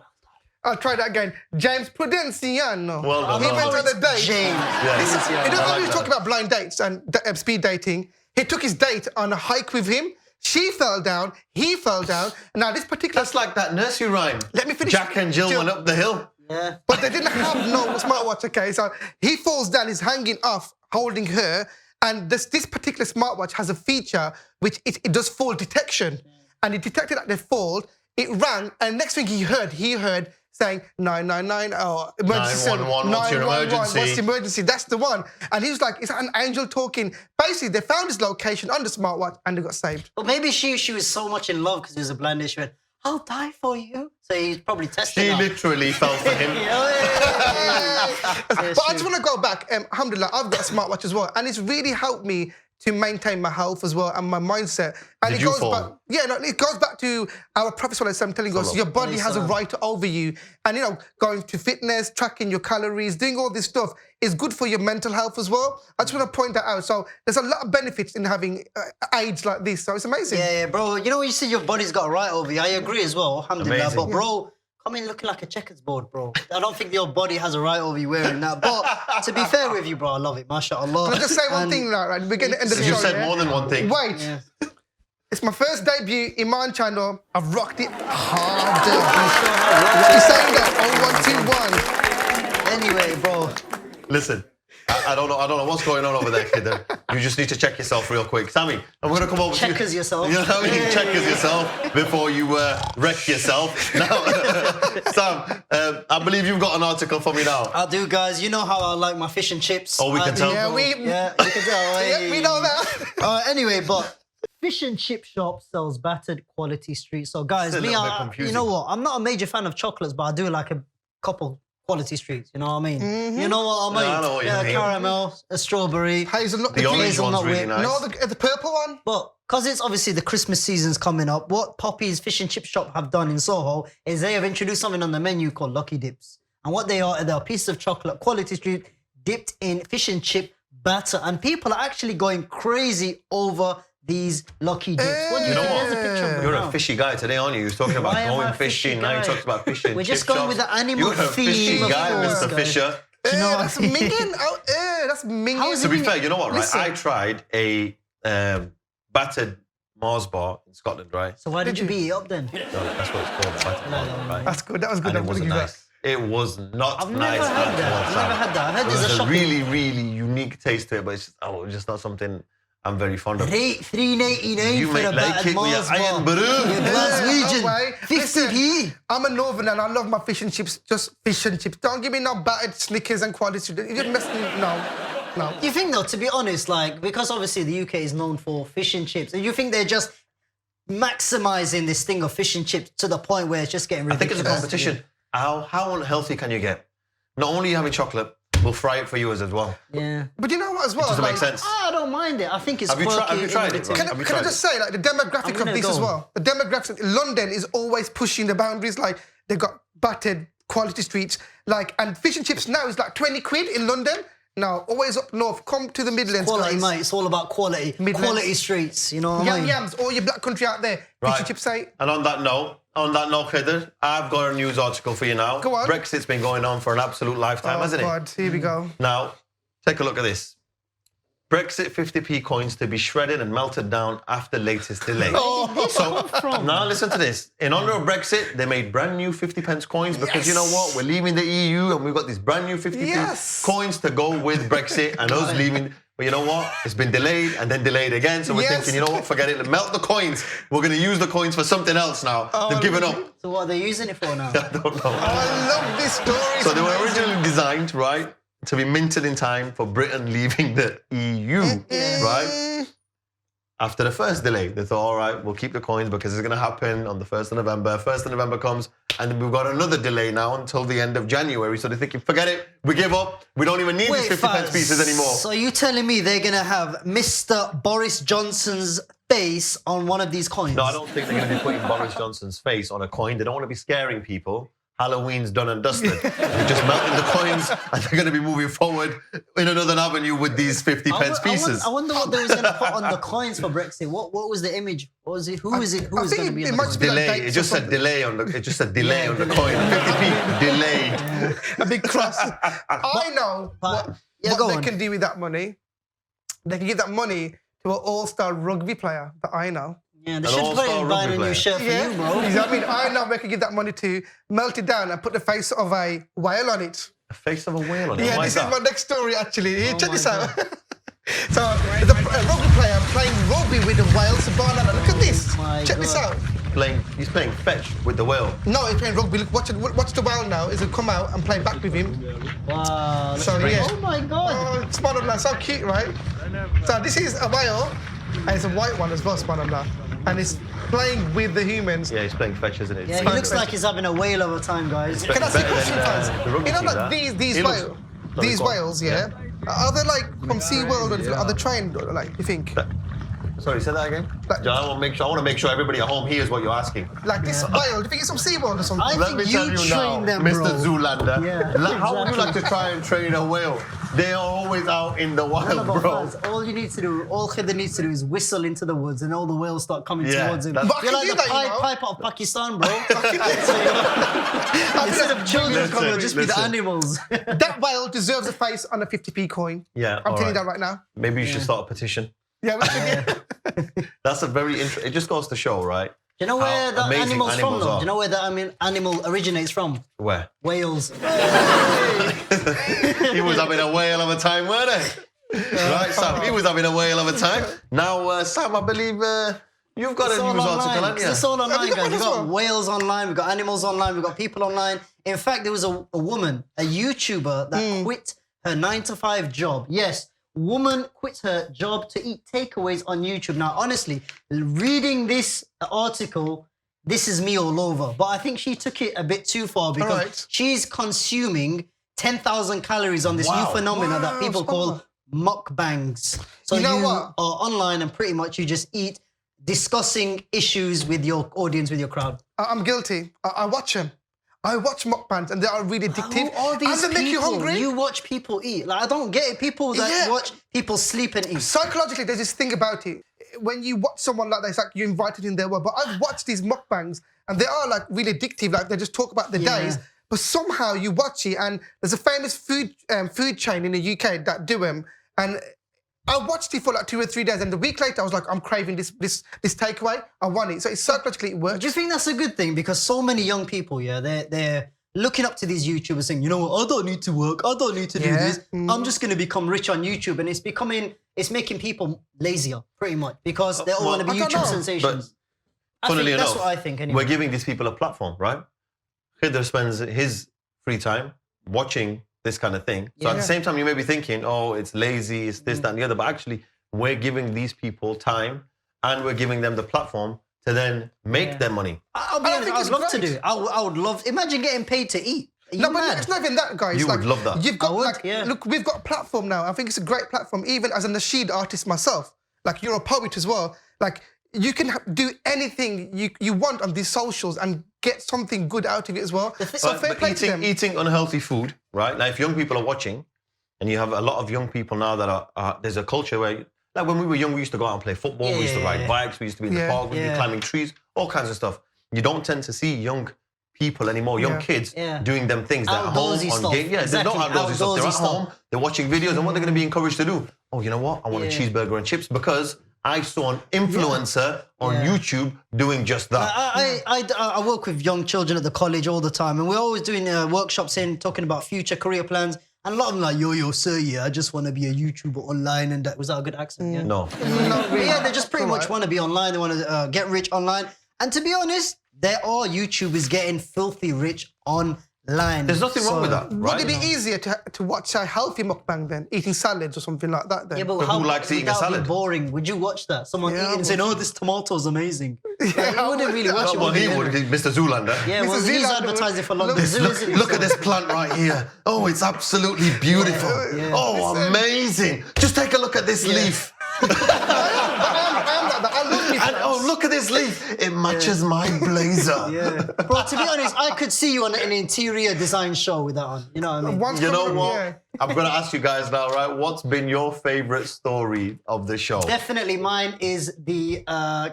I'll try that again. James Prudenciano. Well done, He well went done. on a date. James. Yes. You I know how like we that. talk about blind dates and speed dating? He took his date on a hike with him. She fell down. He fell down. Now, this particular... That's like that nursery rhyme. Let me finish. Jack and Jill went up the hill. Yeah. But they didn't have no smartwatch, okay? So he falls down, he's hanging off, holding her. And this particular smartwatch has a feature which it does fall detection. And it detected that they fall. It rang, and next thing he heard saying 999 or emergency 911, what's your 911, emergency? what's the emergency? That's the one. And he was like, is that an angel talking? Basically, they found his location on the smartwatch and they got saved. But maybe she was so much in love because he was a blind date. She went, I'll die for you. So he's probably testing She her. literally fell for him. But I just want to go back. Alhamdulillah, I've got a smartwatch as well, and it's really helped me to maintain my health as well and my mindset. And Did it you goes fall? back. Yeah, no, it goes back to our Prophet ﷺ telling us your body has a right over you, and going to fitness, tracking your calories, doing all this stuff is good for your mental health as well. I just want to point that out. So there's a lot of benefits in having aids like this. So it's amazing. Yeah, bro. You know when you say your body's got a right over you, I agree as well, alhamdulillah. Amazing. But bro, come in looking like a checkers board, bro. I don't think your body has a right over you wearing that. But to be fair with you, bro, I love it, mashallah. Can I just say one And thing now, right? We're getting to the end of the You show. said yeah? more than one thing. Wait. Yeah. It's my first debut, Eman Channel. I've rocked it harder. He's saying that on 1, 2, 1. Anyway, bro. Listen, I don't know what's going on over there, kid. You just need to check yourself real quick. Sammy, I'm going to come over to you. Checkers yourself. You know what I mean? Yeah. Checkers yourself before you wreck yourself. Now, Sam, I believe you've got an article for me now. I do, guys. You know how I like my fish and chips. Oh, we can tell. Yeah, Yeah, you can tell. yeah, we know that. Anyway, but fish and chip shop sells battered quality street. So, guys, It's a me, little bit you confusing. know what? I'm not a major fan of chocolates, but I do like a couple quality streets. You know what I mean? Mm-hmm. You know what I mean? Yeah, I know what you mean. Caramel, a strawberry. Hazelnut, The orange hazelnut one's really whip. nice. No, the purple one. But because it's obviously the Christmas season's coming up, what Poppy's Fish and Chip Shop have done in Soho is they have introduced something on the menu called Lucky Dips. And what they're a piece of chocolate, quality street, dipped in fish and chip batter. And people are actually going crazy over these Lucky Dips. What do you You know think? what? There's a picture of them You're now. a fishy guy today, aren't you? You're talking about Why am I going a fishy fishing. Now you guy? talked about fishing. We're just going with the animal You're a fishy theme, of guy, course, Mr. guys. Fisher. Do you know what That's I mean? minging. Oh, that's minging. How is To it be minging? fair, you know what, right? Listen. I tried a battered Mars bar in Scotland, right? So why did you beat it up then? No, that's what it's called, battered Mars bar, right? That's good. That was good. And it I'm gonna wasn't give you nice. It was not I've nice. never had that. I've never had that. I've had It there's a was a shopping. really, really unique taste to it, but it's just not something I'm very fond of. Rate $3.99 You for make a like battered it with your Mars bar. iron brew. You Glaswegian. no way. 50p. I'm a northern and I love my fish and chips. Just fish and chips. Don't give me no battered Snickers and quality. You just mess me. No. Do you think though, to be honest, like, because obviously the UK is known for fish and chips, and you think they're just maximizing this thing of fish and chips to the point where it's just getting I think ridiculous? it's a competition. How unhealthy can you get? Not only are you having chocolate, we'll fry it for you as well. Yeah. But you know what as well? Doesn't make sense. I don't mind it. I think it's Have you quirky. tried it, innovative. Ron? Can Have you I tried just it? say, like, the demographic I'm of gonna this as go. well? The demographic, London is always pushing the boundaries. Like, they've got battered quality streets. Like, and fish and chips now is like 20 quid in London. No, always up north. Come to the Midlands, Quality, guys. mate. It's all about quality. Midlands. Quality streets. You know what I mean? Yams, all your black country out there. Fish and chips say. And on that note, Heather, I've got a news article for you now. Go on. Brexit's been going on for an absolute lifetime, hasn't it? God, here we go. Now, take a look at this. Brexit 50p coins to be shredded and melted down after latest delay. Now listen to this. In honor of Brexit, they made brand new 50 pence coins because you know what? We're leaving the EU and we've got these brand new 50p coins to go with Brexit and us leaving. But you know what? It's been delayed and then delayed again. So we're thinking, you know what? Forget it. Melt the coins. We're going to use the coins for something else now. They've given up. So what are they using it for now? I don't know. I love this story. So they were originally designed, right, to be minted in time for Britain leaving the EU, right? After the first delay, they thought, all right, we'll keep the coins because it's going to happen on the 1st of November. 1st of November comes, and then we've got another delay now until the end of January. So they're thinking, forget it, we give up. We don't even need these 50 pence pieces anymore. So you telling me they're going to have Mr. Boris Johnson's face on one of these coins? No, I don't think they're going to be putting Boris Johnson's face on a coin. They don't want to be scaring people. Halloween's done and dusted. They're just melting the coins and they're going to be moving forward in another avenue with these 50 pence pieces. I wonder what they was going to put on the coins for Brexit. What was the image? What was it? Who is it? Who is going to be on the coin? Delay. It just said delay on the. It just said delay on the coin. 50p delayed. A big cross. I know what they can do with that money. They can give that money to an all-star rugby player that I know. Yeah, they should put it in buying a new shirt for you, bro. I know we can give that money to melt it down and put the face of a whale on it. The face of a whale on it? Yeah, this is my next story, actually. Here, check this out. So, there's a rugby player playing rugby with a whale. So, look at this. Check this out. He's playing fetch with the whale. No, he's playing rugby. Look, watch the whale now. He's going to come out and play back with him. Wow. So, yeah. Oh, my God. Subhanallah, so cute, right? So, this is a whale. And it's a white one as well, subhanallah. And it's playing with the humans. Yeah, he's playing fetch, isn't it? Yeah, he looks like he's having a whale of a time, guys. Can I see a question first? You know, like these whales, yeah? Are they like from SeaWorld or are they trained, like, you think? Sorry, say that again? I want to make sure everybody at home hears what you're asking. Like this whale, do you think it's from SeaWorld or something? I think you train them, Mr. bro. Zoolander. Yeah, How would you like to try and train a whale? They are always out in the wild, bro. All you need to do, all Khidr needs to do is whistle into the woods and all the whales start coming towards him. You're like the pipe of Pakistan, bro. Instead of children coming, it'll just be the animals. That whale deserves a face on a 50p coin. Yeah, I'm telling you that right now. Maybe you should start a petition. Yeah, we should. That's a very interesting. It just goes to show, right? Do you know where that animal's from, though? Do you know where that animal originates from? Where? Wales. He was having a whale of a time, weren't he? Right, Sam? He was having a whale of a time. Now, Sam, I believe you've got a news article, haven't you? It's all online, guys. We've got whales online, we've got animals online, we've got people online. In fact, there was a woman, a YouTuber, that quit her 9-to-5 job. Yes. Woman quit her job to eat takeaways on YouTube. Now, honestly, reading this article, this is me all over. But I think she took it a bit too far because she's consuming 10,000 calories on this new phenomenon that people call mukbangs. So you are online and pretty much you just eat discussing issues with your audience, with your crowd. I'm guilty. I watch them. I watch mukbangs and they are really addictive. Who are these and they make you hungry. You watch people eat. Like, I don't get it. People that watch people sleep and eat. Psychologically, there's this thing about it. When you watch someone like that, it's like you're invited in their world. But I've watched these mukbangs and they are like really addictive. Like they just talk about the days. But somehow you watch it and there's a famous food chain in the UK that do them. And I watched it for like 2 or 3 days, and the week later I was like, I'm craving this takeaway. I want it. So it's psychologically it works. Do you think that's a good thing? Because so many young people, they're looking up to these YouTubers saying, you know what, I don't need to work, I don't need to do this. I'm just gonna become rich on YouTube, and it's making people lazier, pretty much, because they all want to be YouTube sensations. Funnily enough, that's what I think. Anyway, we're giving these people a platform, right? Khidr spends his free time watching this kind of thing. So at the same time, you may be thinking, oh, it's lazy, it's this, that, and the other. But actually, we're giving these people time and we're giving them the platform to then make their money. I'll be honest, I'd love to do it. I would love, imagine getting paid to eat. No, but it's not even that, guys. You would love that. You've got, look, we've got a platform now. I think it's a great platform, even as a nasheed artist myself. Like, you're a poet as well. Like, you can do anything you want on these socials and get something good out of it as well. So fair But play to them. eating unhealthy food, right? Like if young people are watching, and you have a lot of young people now that are there's a culture where, like when we were young, we used to go out and play football, we used to ride bikes, we used to be in the park, we'd be climbing trees, all kinds of stuff. You don't tend to see young people anymore, young kids doing them things. They're at home Outdoorsy on stuff. game. Yeah, Exactly, they're not outdoorsy stuff. They're at outdoorsy home, they're watching videos, and what they're going to be encouraged to do. Oh, you know what? I want a cheeseburger and chips because I saw an influencer on YouTube doing just that. I work with young children at the college all the time, and we're always doing workshops talking about future career plans. And a lot of them like, yo, sir, I just want to be a YouTuber online. And was that a good accent? Yeah. No. Yeah, they just pretty much want to be online. They want to get rich online. And to be honest, there are YouTubers getting filthy rich online. There's nothing wrong with that, right? Would it be easier to watch a healthy mukbang then, eating salads or something like that then? Yeah, but who likes eating a that would be salad? boring. Would you watch that? Someone eating and saying, "Oh, this tomato's amazing." You wouldn't really watch it. Well, he would, Mr. Zoolander. Yeah, well, Mr. he's Zealand advertising for London would- Zoo. Look at this plant right here. Oh, it's absolutely beautiful. Oh, amazing. Just take a look at this leaf. I love it. And oh, look at this leaf. It matches my blazer. Yeah. Bro, to be honest, I could see you on an interior design show with that on. You know what I mean? You know what? I'm going to ask you guys now, right? What's been your favorite story of the show? Definitely mine is the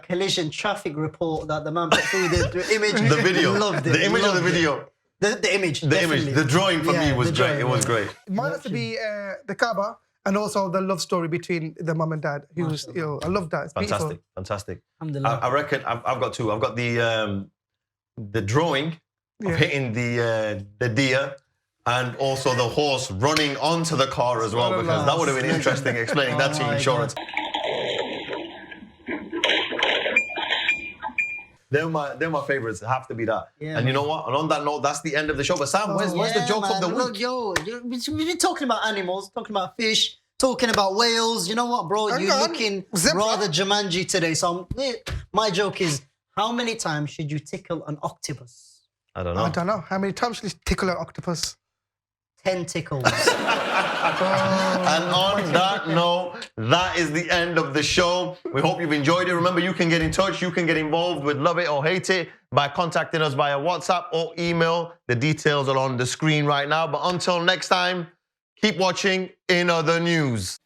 collision traffic report that the man put through the image. The video. Loved it. The image or the loved it. video? The image. The image. The drawing for me was the great. drawing, It was great. Mine has to be the Kaaba and also the love story between the mum and dad. Who was ill. I love that. It's Fantastic. beautiful. Fantastic. Alhamdulillah. I reckon I've got two. I've got the drawing of hitting the deer and also the horse running onto the car as well, because that would have been interesting explaining that to insurance. They're my favorites. Have to be that. Yeah, and you know what? And on that note, that's the end of the show. But Sam, where's the joke of the week? Look, yo, we've been talking about animals, talking about fish, talking about whales. You know what, bro? You're looking rather Jumanji today. So my joke is, how many times should you tickle an octopus? I don't know. I don't know. How many times should you tickle an octopus? 10 tickles. And on that note, that is the end of the show. We hope you've enjoyed it. Remember, you can get in touch. You can get involved with Love It or Hate It by contacting us via WhatsApp or email. The details are on the screen right now. But until next time, keep watching In Other News.